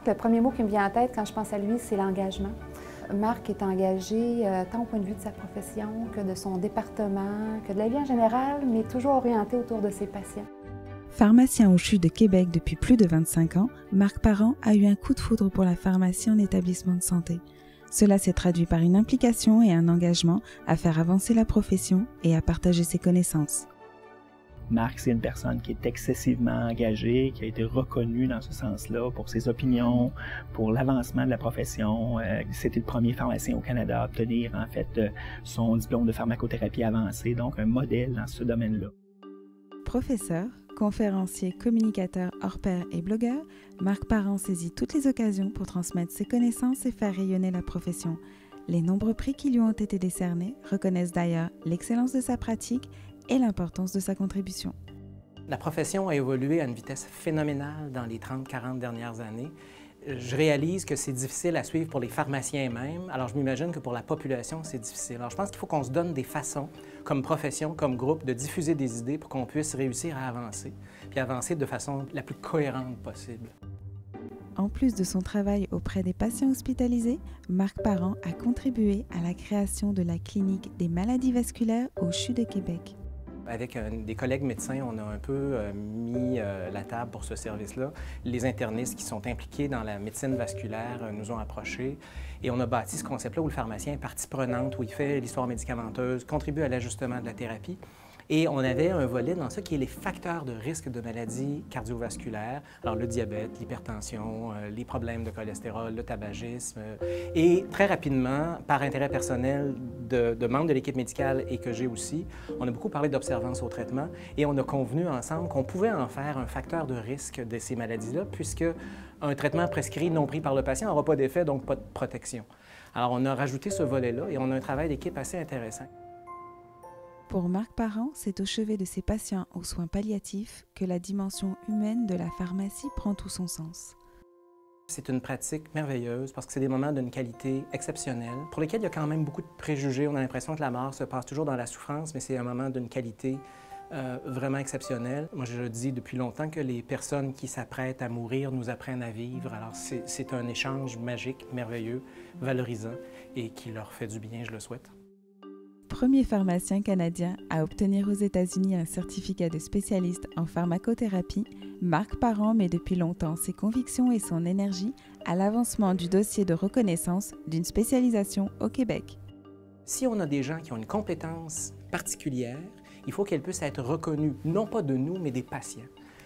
le premier mot qui me vient en tête quand je pense à lui, c'est l'engagement. Marc est engagé tant au point de vue de sa profession que de son département, que de la vie en général, mais toujours orienté autour de ses patients. Pharmacien au CHU de Québec depuis plus de 25 ans, Marc Parent a eu un coup de foudre pour la pharmacie en établissement de santé. Cela s'est traduit par une implication et un engagement à faire avancer la profession et à partager ses connaissances. Marc, c'est une personne qui est excessivement engagée, qui a été reconnue dans ce sens-là pour ses opinions, pour l'avancement de la profession. C'était le premier pharmacien au Canada à obtenir en fait son diplôme de pharmacothérapie avancée, donc un modèle dans ce domaine-là. Professeur, conférencier, communicateur hors pair et blogueur, Marc Parent saisit toutes les occasions pour transmettre ses connaissances et faire rayonner la profession. Les nombreux prix qui lui ont été décernés reconnaissent d'ailleurs l'excellence de sa pratique et l'importance de sa contribution. La profession a évolué à une vitesse phénoménale dans les 30-40 dernières années. Je réalise que c'est difficile à suivre pour les pharmaciens eux-mêmes, alors je m'imagine que pour la population, c'est difficile. Alors je pense qu'il faut qu'on se donne des façons, comme profession, comme groupe, de diffuser des idées pour qu'on puisse réussir à avancer, puis avancer de façon la plus cohérente possible. En plus de son travail auprès des patients hospitalisés, Marc Parent a contribué à la création de la clinique des maladies vasculaires au CHU de Québec. Avec des collègues médecins, on a un peu mis la table pour ce service-là. Les internistes qui sont impliqués dans la médecine vasculaire nous ont approchés et on a bâti ce concept-là où le pharmacien est partie prenante, où il fait l'histoire médicamenteuse, contribue à l'ajustement de la thérapie. Et on avait un volet dans ça qui est les facteurs de risque de maladies cardiovasculaires. Alors le diabète, l'hypertension, les problèmes de cholestérol, le tabagisme. Et très rapidement, par intérêt personnel de membres de l'équipe médicale et que j'ai aussi, on a beaucoup parlé d'observance au traitement et on a convenu ensemble qu'on pouvait en faire un facteur de risque de ces maladies-là puisque un traitement prescrit non pris par le patient n'aura pas d'effet, donc pas de protection. Alors on a rajouté ce volet-là et on a un travail d'équipe assez intéressant. Pour Marc Parent, c'est au chevet de ses patients aux soins palliatifs que la dimension humaine de la pharmacie prend tout son sens. C'est une pratique merveilleuse parce que c'est des moments d'une qualité exceptionnelle pour lesquels il y a quand même beaucoup de préjugés. On a l'impression que la mort se passe toujours dans la souffrance, mais c'est un moment d'une qualité vraiment exceptionnelle. Moi, je dis depuis longtemps que les personnes qui s'apprêtent à mourir nous apprennent à vivre. Alors, c'est un échange magique, merveilleux, valorisant et qui leur fait du bien, je le souhaite. Premier pharmacien canadien à obtenir aux États-Unis un certificat de spécialiste en pharmacothérapie, Marc Parent met depuis longtemps ses convictions et son énergie à l'avancement du dossier de reconnaissance d'une spécialisation au Québec. Si on a des gens qui ont une compétence particulière, il faut qu'elle puisse être reconnue, non pas de nous, mais des patients.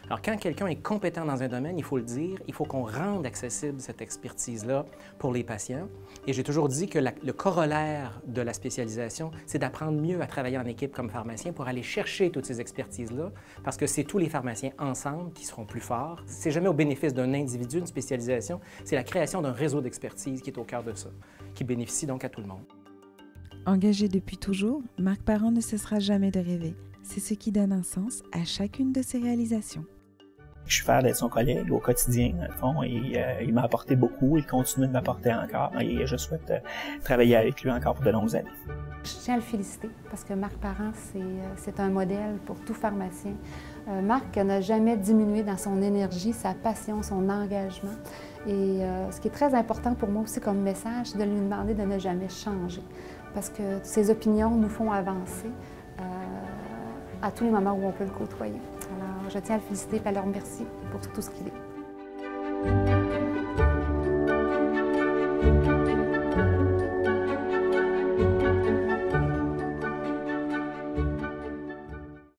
Alors, quand quelqu'un est compétent dans un domaine, il faut le dire, il faut qu'on rende accessible cette expertise-là pour les patients. Et j'ai toujours dit que le corollaire de la spécialisation, c'est d'apprendre mieux à travailler en équipe comme pharmacien pour aller chercher toutes ces expertises-là, parce que c'est tous les pharmaciens ensemble qui seront plus forts. C'est jamais au bénéfice d'un individu, une spécialisation, c'est la création d'un réseau d'expertise qui est au cœur de ça, qui bénéficie donc à tout le monde. Engagé depuis toujours, Marc Parent ne cessera jamais de rêver. C'est ce qui donne un sens à chacune de ses réalisations. Je suis fier d'être son collègue au quotidien, dans le fond, et il m'a apporté beaucoup, il continue de m'apporter encore, et je souhaite travailler avec lui encore pour de longues années. Je tiens à le féliciter parce que Marc Parent, c'est un modèle pour tout pharmacien. Marc n'a jamais diminué dans son énergie, sa passion, son engagement. Et ce qui est très important pour moi aussi comme message, c'est de lui demander de ne jamais changer parce que ses opinions nous font avancer à tous les moments où on peut le côtoyer. Alors, je tiens à le féliciter et à le remercier pour tout ce qu'il est.